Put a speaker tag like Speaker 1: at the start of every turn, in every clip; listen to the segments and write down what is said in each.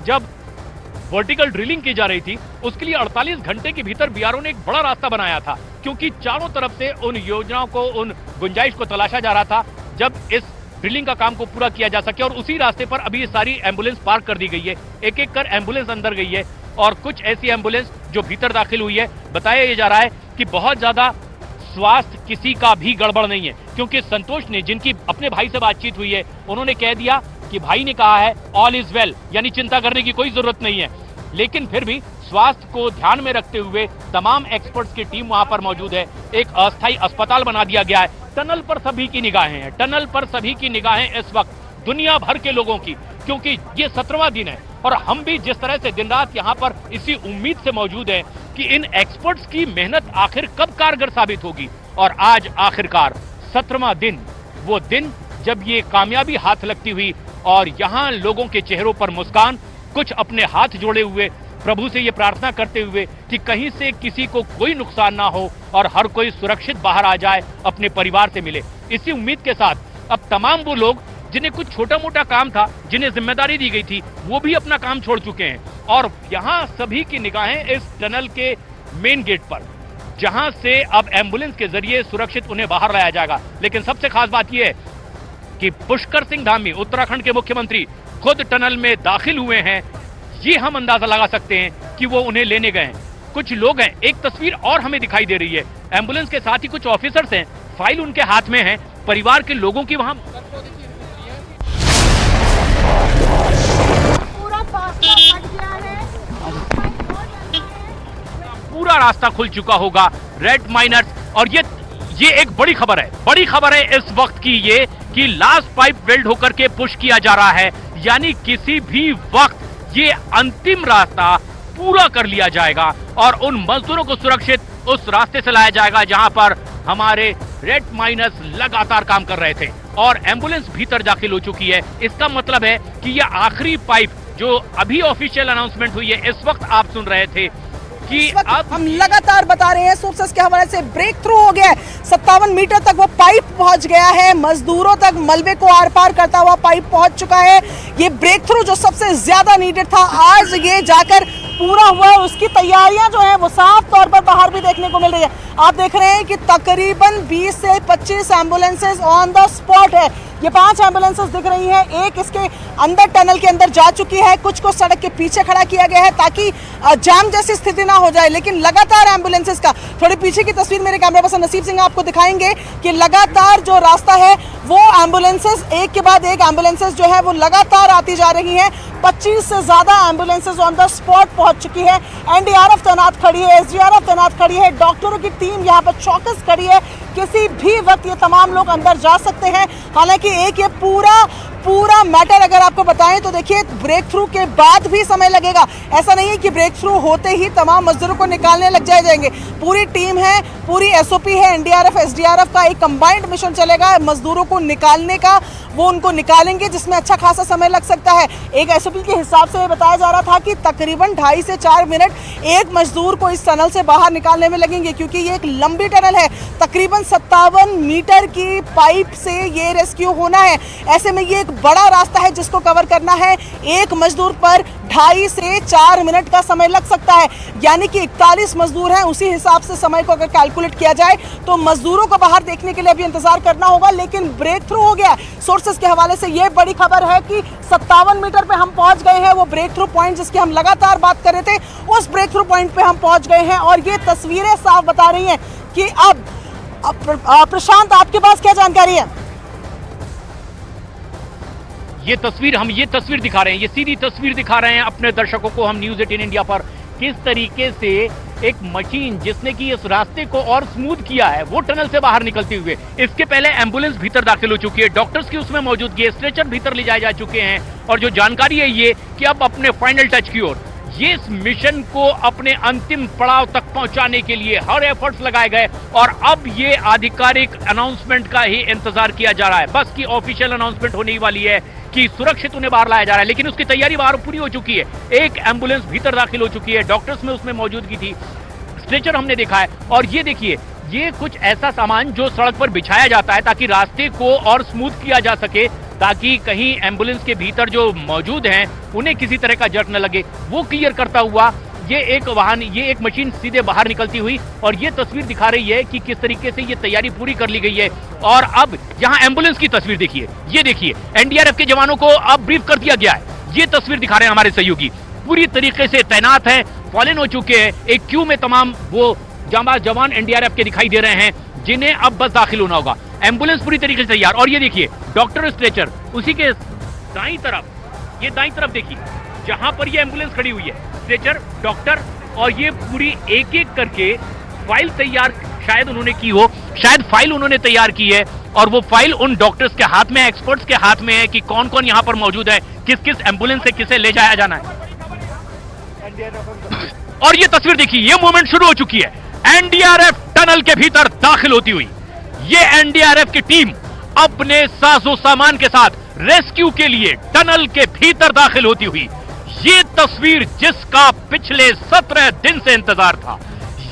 Speaker 1: जब vertical drilling की जा रही थी, उसके लिए 48 घंटे के भीतर बीआरओ ने एक बड़ा रास्ता बनाया था, क्योंकि चारों तरफ से उन योजनाओं को, उन गुंजाइश को तलाशा जा रहा था जब इस ड्रिलिंग का काम को पूरा किया जा सके। और उसी रास्ते पर अभी ये सारी एम्बुलेंस पार्क कर दी गई है, एक एक कर एम्बुलेंस अंदर गई है और कुछ ऐसी एम्बुलेंस जो भीतर दाखिल हुई है। बताया जा रहा है कि बहुत ज्यादा स्वास्थ्य किसी का भी गड़बड़ नहीं है, क्योंकि संतोष ने, जिनकी अपने भाई से बातचीत हुई है, उन्होंने कह दिया कि भाई ने कहा है ऑल इज वेल, यानी चिंता करने की कोई जरूरत नहीं है। लेकिन फिर भी स्वास्थ्य को ध्यान में रखते हुए तमाम एक्सपर्ट्स की टीम वहां पर मौजूद है। एक अस्थायी अस्पताल बना दिया गया है। टनल पर सभी की निगाहें हैं, टनल पर सभी की निगाहें इस वक्त दुनिया भर के लोगों की, क्योंकि ये 17वां दिन है और हम भी जिस तरह से दिन रात यहाँ पर इसी उम्मीद से मौजूद हैं कि इन एक्सपर्ट्स की मेहनत आखिर कब कारगर साबित होगी। और आज आखिरकार 17वां दिन, वो दिन जब ये कामयाबी हाथ लगती हुई और यहाँ लोगों के चेहरों पर मुस्कान, कुछ अपने हाथ जोड़े हुए प्रभु से ये प्रार्थना करते हुए कि कहीं से किसी को कोई नुकसान ना हो और हर कोई सुरक्षित बाहर आ जाए, अपने परिवार से मिले। इसी उम्मीद के साथ अब तमाम वो लोग जिन्हें कुछ छोटा मोटा काम था, जिन्हें जिम्मेदारी दी गई थी, वो भी अपना काम छोड़ चुके हैं और यहाँ सभी की निगाहें इस टनल के मेन गेट पर, जहां से अब एम्बुलेंस के जरिए सुरक्षित उन्हें बाहर लाया जाएगा। लेकिन सबसे खास बात यह है कि पुष्कर सिंह धामी, उत्तराखंड के मुख्यमंत्री, खुद टनल में दाखिल हुए हैं। ये हम अंदाजा लगा सकते हैं कि वो उन्हें लेने गए हैं। कुछ लोग हैं, एक तस्वीर और हमें दिखाई दे रही है, एम्बुलेंस के साथ ही कुछ ऑफिसर्स हैं, फाइल उनके हाथ में है, परिवार के लोगों की वहां पूरा रास्ता खुल चुका होगा। रेड माइनर्स, और ये एक बड़ी खबर है, बड़ी खबर है इस वक्त की ये कि लास्ट पाइप वेल्ड होकर के पुश किया जा रहा है, यानी किसी भी वक्त ये अंतिम रास्ता पूरा कर लिया जाएगा और उन मजदूरों को सुरक्षित उस रास्ते से लाया जाएगा जहां पर हमारे रेड माइनर्स लगातार काम कर रहे थे और एम्बुलेंस भीतर दाखिल हो चुकी है। इसका मतलब है कि यह आखिरी पाइप जो अभी ऑफिशियल अनाउंसमेंट हुई है, इस वक्त आप सुन रहे थे कि अब
Speaker 2: हम लगातार बता रहे हैं सोर्सेस के हवाले से ब्रेक थ्रू हो गया है। 57 मीटर तक वो पाइप पहुंच गया है, मजदूरों तक मलबे को आर पार करता हुआ पाइप पहुंच चुका है। ये ब्रेक थ्रू जो सबसे ज्यादा नीडेड था, आज ये जाकर पूरा हुआ है। उसकी तैयारियां जो है वो साफ तौर पर बाहर भी देखने को मिल रही है। आप देख रहे हैं कि तकरीबन 20 से 25 एम्बुलेंसेज ऑन द स्पॉट है। ये 5 एम्बुलेंसेस दिख रही हैं, एक इसके अंदर टनल के अंदर जा चुकी है, कुछ को सड़क के पीछे खड़ा किया गया है ताकि जाम जैसी स्थिति ना हो जाए। लेकिन लगातार एम्बुलेंसेस का, थोड़ी पीछे की तस्वीर मेरे कैमरा पर्सन नसीब सिंह आपको दिखाएंगे कि लगातार जो रास्ता है वो एम्बुलेंसेस एक के बाद एक एम्बुलेंसेस जो है वो लगातार आती जा रही हैं। 25 से ज्यादा एम्बुलेंसेस ऑन द स्पॉट पहुंच चुकी है। एनडीआरएफ तैनात खड़ी है, एसडीआरएफ तैनात खड़ी है, डॉक्टरों की टीम यहाँ पर चौकस खड़ी है। किसी भी वक्त ये तमाम लोग अंदर जा सकते हैं। हालांकि एक ये पूरा मैटर अगर आपको बताएं तो देखिए, ब्रेक थ्रू के बाद भी समय लगेगा। ऐसा नहीं है कि ब्रेक थ्रू होते ही तमाम मजदूरों को निकालने लग जाएंगे। पूरी टीम है, पूरी एसओपी है, एनडीआरएफ एसडीआरएफ का एक कंबाइंड मिशन चलेगा मजदूरों को निकालने का। वो उनको निकालेंगे जिसमें अच्छा खासा समय लग सकता है। एक एसओपी के हिसाब से बताया जा रहा था कि तकरीबन 2.5 से 4 मिनट एक मजदूर को इस टनल से बाहर निकालने में लगेंगे, क्योंकि ये एक लंबी टनल है। तकरीबन 57 मीटर की पाइप से ये रेस्क्यू होना है। ऐसे में ये एक बड़ा रास्ता है जिसको कवर करना है। एक मजदूर पर 2.5 से 4 मिनट का समय लग सकता है, यानी कि 41 मजदूर हैं। उसी हिसाब से समय को अगर कैलकुलेट किया जाए तो मजदूरों को बाहर देखने के लिए अभी इंतजार करना होगा। लेकिन ब्रेक थ्रू हो गया। सोर्सेस के हवाले से ये बड़ी खबर है कि 57 मीटर पे हम पहुंच गए हैं। वो ब्रेक थ्रू पॉइंट जिसकी हम लगातार बात कर रहे थे, उस ब्रेक थ्रू पॉइंट पे हम पहुंच गए हैं और ये तस्वीरें साफ बता रही हैं कि अब प्रशांत, आपके पास क्या जानकारी है?
Speaker 1: ये तस्वीर दिखा रहे हैं, ये सीधी तस्वीर दिखा रहे हैं अपने दर्शकों को हम न्यूज़ 18 इंडिया पर, किस तरीके से एक मशीन जिसने कि इस रास्ते को और स्मूथ किया है, वो टनल से बाहर निकलते हुए, इसके पहले एम्बुलेंस भीतर दाखिल हो चुकी है, डॉक्टर्स की उसमें मौजूदगी है, स्ट्रेचर भीतर ले जाए जा चुके हैं और जो जानकारी है ये कि अब अपने फाइनल टच की ओर, ये इस मिशन को अपने अंतिम पड़ाव तक पहुंचाने के लिए हर एफर्ट्स लगाए गए और अब ये आधिकारिक अनाउंसमेंट का ही इंतजार किया जा रहा है। बस की ऑफिशियल अनाउंसमेंट होने ही वाली है कि सुरक्षित उन्हें बाहर लाया जा रहा है, लेकिन उसकी तैयारी बाहर पूरी हो चुकी है। एक एम्बुलेंस भीतर दाखिल हो चुकी है, डॉक्टर्स में उसमें मौजूदगी थी, स्ट्रेचर हमने देखा है और ये देखिए, ये कुछ ऐसा सामान जो सड़क पर बिछाया जाता है ताकि रास्ते को और स्मूथ किया जा सके, ताकि कहीं एम्बुलेंस के भीतर जो मौजूद हैं उन्हें किसी तरह का जर्क न लगे, वो क्लियर करता हुआ ये एक मशीन सीधे बाहर निकलती हुई, और ये तस्वीर दिखा रही है कि किस तरीके से ये तैयारी पूरी कर ली गई है। और अब यहाँ एम्बुलेंस की तस्वीर देखिए, ये देखिए एनडीआरएफ के जवानों को अब ब्रीफ कर दिया गया है। ये तस्वीर दिखा रहे हैं हमारे सहयोगी, पूरी तरीके से तैनात है, फॉलन हो चुके हैं। एक क्यू में तमाम वो जवान एनडीआरएफ के दिखाई दे रहे हैं, जिन्हें अब बस दाखिल होना होगा। एम्बुलेंस पूरी तरीके से तैयार, और ये देखिए डॉक्टर स्ट्रेचर उसी के दाईं तरफ, ये दाईं तरफ देखिए जहां पर ये एम्बुलेंस खड़ी हुई है, स्ट्रेचर, डॉक्टर, और ये पूरी एक एक करके फाइल तैयार शायद उन्होंने की हो, शायद फाइल उन्होंने तैयार की है, और वो फाइल उन डॉक्टर्स के हाथ में है, एक्सपर्ट्स के हाथ में है कि कौन कौन यहां पर मौजूद है, किस किस एम्बुलेंस से किसे ले जाया जाना है। और ये तस्वीर देखिए, ये मूवमेंट शुरू हो चुकी है, एनडीआरएफ टनल के भीतर दाखिल होती हुई। ये एनडीआरएफ की टीम अपने साजो सामान के साथ रेस्क्यू के लिए टनल के भीतर दाखिल होती हुई। ये तस्वीर जिसका पिछले 17 दिन से इंतजार था,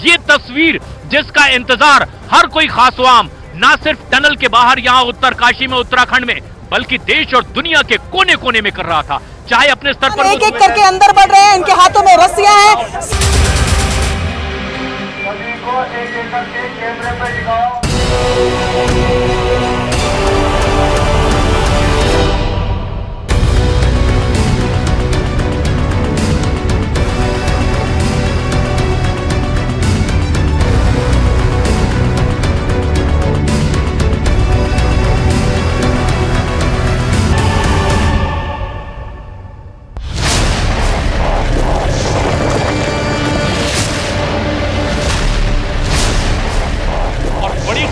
Speaker 1: ये तस्वीर जिसका इंतजार हर कोई खासवाम ना सिर्फ टनल के बाहर यहां उत्तरकाशी में, उत्तराखंड में, बल्कि देश और दुनिया के कोने कोने में कर रहा था, चाहे अपने स्तर पर
Speaker 2: एक एक करके अंदर बढ़ रहे हैं, इनके हाथों में रस्सियां हैं।
Speaker 3: सभी को एक एक करके कैमरे पे दिखाओ।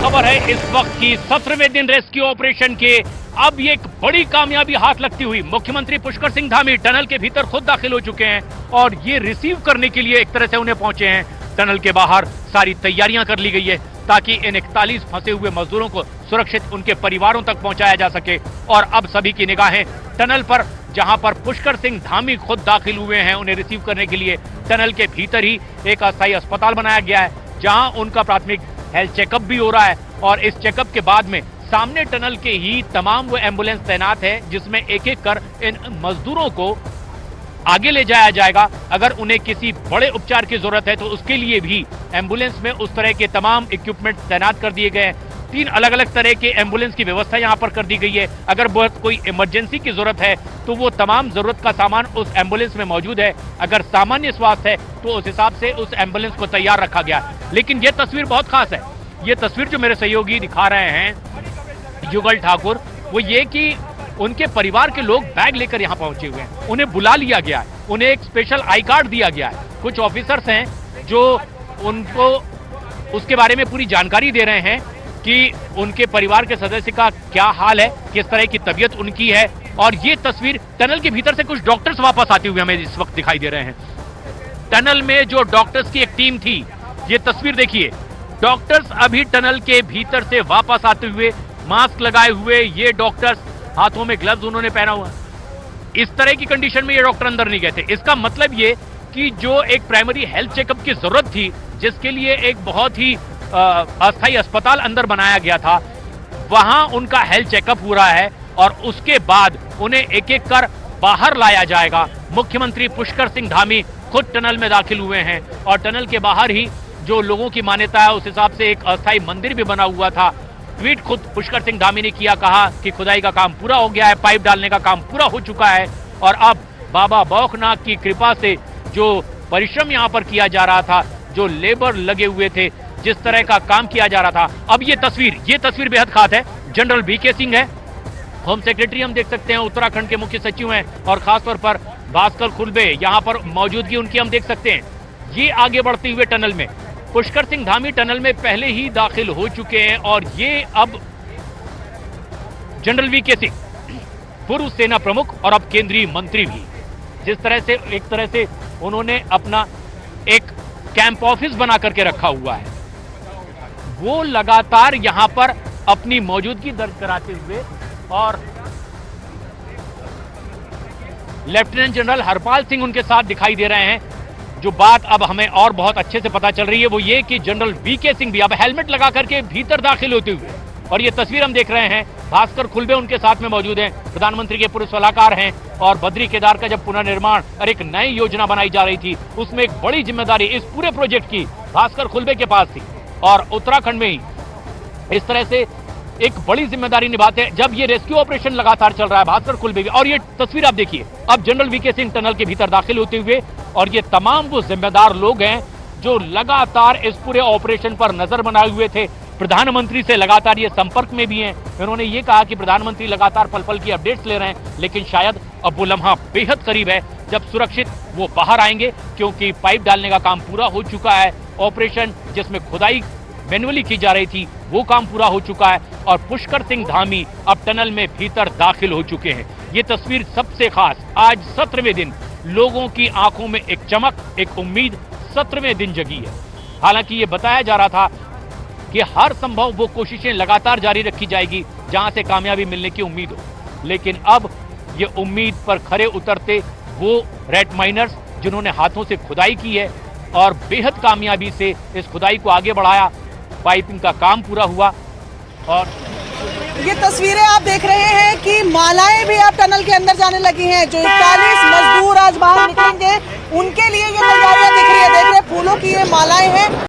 Speaker 1: खबर है इस वक्त की 17वें दिन रेस्क्यू ऑपरेशन के। अब ये एक बड़ी कामयाबी हाथ लगती हुई मुख्यमंत्री पुष्कर सिंह धामी टनल के भीतर खुद दाखिल हो चुके हैं, और ये रिसीव करने के लिए एक तरह से उन्हें पहुंचे हैं। टनल के बाहर सारी तैयारियां कर ली गई है ताकि इन 41 फंसे हुए मजदूरों को सुरक्षित उनके परिवारों तक पहुंचाया जा सके। और अब सभी की निगाहें टनल पर, जहां पर पुष्कर सिंह धामी खुद दाखिल हुए हैं उन्हें रिसीव करने के लिए। टनल के भीतर ही एक अस्थायी अस्पताल बनाया गया है, जहां उनका प्राथमिक हेल्थ चेकअप भी हो रहा है, और इस चेकअप के बाद में सामने टनल के ही तमाम वो एम्बुलेंस तैनात है, जिसमें एक एक कर इन मजदूरों को आगे ले जाया जाएगा। अगर उन्हें किसी बड़े उपचार की जरूरत है तो उसके लिए भी एम्बुलेंस में उस तरह के तमाम इक्विपमेंट तैनात कर दिए गए हैं। 3 अलग अलग तरह के एम्बुलेंस की व्यवस्था यहाँ पर कर दी गई है। अगर बहुत कोई इमरजेंसी की जरूरत है तो वो तमाम जरूरत का सामान उस एम्बुलेंस में मौजूद है। अगर सामान्य स्वास्थ्य है तो उस हिसाब से उस एम्बुलेंस को तैयार रखा गया है। लेकिन ये तस्वीर बहुत खास है। ये तस्वीर जो मेरे सहयोगी दिखा रहे हैं युगल ठाकुर, वो ये कि उनके परिवार के लोग बैग लेकर यहाँ पहुंचे हुए हैं, उन्हें बुला लिया गया है, उन्हें एक स्पेशल आई कार्ड दिया गया है। कुछ ऑफिसर्स हैं जो उनको उसके बारे में पूरी जानकारी दे रहे हैं कि उनके परिवार के सदस्य का क्या हाल है, किस तरह की तबीयत उनकी है। और ये तस्वीर टनल के भीतर से कुछ डॉक्टर्स वापस आते हुए हमें इस वक्त दिखाई दे रहे हैं। टनल में जो डॉक्टर्स की एक टीम थी, ये तस्वीर देखिए, डॉक्टर्स अभी टनल के भीतर से वापस आते हुए, मास्क लगाए हुए ये डॉक्टर्स, हाथों में ग्लव्स उन्होंने पहना हुआ। इस तरह की कंडीशन में ये डॉक्टर अंदर नहीं गए थे। इसका मतलब ये कि जो एक प्राइमरी हेल्थ चेकअप की जरूरत थी, जिसके लिए एक बहुत ही अस्थायी अस्पताल अंदर बनाया गया था, वहां उनका हेल्थ चेकअप हो रहा है, और उसके बाद उन्हें एक एक कर बाहर लाया जाएगा। मुख्यमंत्री पुष्कर सिंह धामी खुद टनल में दाखिल हुए हैं, और टनल के बाहर ही जो लोगों की मान्यता है उस हिसाब से एक अस्थायी मंदिर भी बना हुआ था। ट्वीट खुद पुष्कर सिंह धामी ने किया, कहा कि खुदाई का काम पूरा हो गया है, पाइप डालने का काम पूरा हो चुका है, और अब बाबा बौखनाथ की कृपा से जो परिश्रम यहाँ पर किया जा रहा था, जो लेबर लगे हुए थे, जिस तरह का काम किया जा रहा था, अब ये तस्वीर बेहद खास है। जनरल बीके सिंह है, होम सेक्रेटरी हम देख सकते हैं, उत्तराखंड के मुख्य सचिव हैं, और खासतौर पर भास्कर खुलबे यहाँ पर मौजूदगी उनकी हम देख सकते हैं। ये आगे बढ़ते हुए टनल में, पुष्कर सिंह धामी टनल में पहले ही दाखिल हो चुके हैं, और ये अब जनरल वीके सिंह, पूर्व सेना प्रमुख और अब केंद्रीय मंत्री भी, जिस तरह से एक तरह से उन्होंने अपना एक कैंप ऑफिस बना करके रखा हुआ है, वो लगातार यहां पर अपनी मौजूदगी दर्ज कराते हुए, और लेफ्टिनेंट जनरल हरपाल सिंह उनके साथ दिखाई दे रहे हैं। जो बात अब हमें और बहुत अच्छे से पता चल रही है वो ये कि जनरल वीके सिंह भी अब हेलमेट लगा करके भीतर दाखिल होते हुए, और ये तस्वीर हम देख रहे हैं भास्कर खुलबे उनके साथ में मौजूद हैं, प्रधानमंत्री के पूर्व सलाहकार हैं। और बद्री केदार का जब पुनर्निर्माण और एक नई योजना बनाई जा रही थी, उसमें एक बड़ी जिम्मेदारी इस पूरे प्रोजेक्ट की भास्कर खुलबे के पास थी। और उत्तराखंड में ही इस तरह से एक बड़ी जिम्मेदारी निभाते हैं जब ये रेस्क्यू ऑपरेशन लगातार चल रहा है भास्कर खुलबे भी। और ये तस्वीर आप देखिए, अब जनरल वीके सिंह टनल के भीतर दाखिल होते हुए, और ये तमाम वो जिम्मेदार लोग हैं जो लगातार इस पूरे ऑपरेशन पर नजर बनाए हुए थे। प्रधानमंत्री से लगातार ये संपर्क में भी हैं। उन्होंने ये कहा कि प्रधानमंत्री लगातार पल पल की अपडेट्स ले रहे हैं, लेकिन शायद अब वो लम्हा बेहद करीब है जब सुरक्षित वो बाहर आएंगे, क्योंकि पाइप डालने का काम पूरा हो चुका है। ऑपरेशन जिसमें खुदाई मैन्युअली की जा रही थी वो काम पूरा हो चुका है, और पुष्कर सिंह धामी अब टनल में भीतर दाखिल हो चुके हैं। ये तस्वीर सबसे खास, आज 17वें दिन लोगों की आंखों में एक चमक, एक उम्मीद 17वें दिन जगी है। हालांकि ये बताया जा रहा था कि हर संभव वो कोशिशें लगातार जारी रखी जाएगी जहां से कामयाबी मिलने की उम्मीद हो, लेकिन अब ये उम्मीद पर खरे उतरते वो रेड माइनर्स जिन्होंने हाथों से खुदाई की है और बेहद कामयाबी से इस खुदाई को आगे बढ़ाया, पाइपिंग का काम पूरा हुआ। और
Speaker 2: ये तस्वीरें आप देख रहे हैं कि मालाएं भी आप टनल के अंदर जाने लगी हैं। जो 41 मजदूर आज बाहर निकलेंगे उनके लिए ये तैयारियां दिख रही है। देख रहे हैं फूलों की ये मालाएं हैं।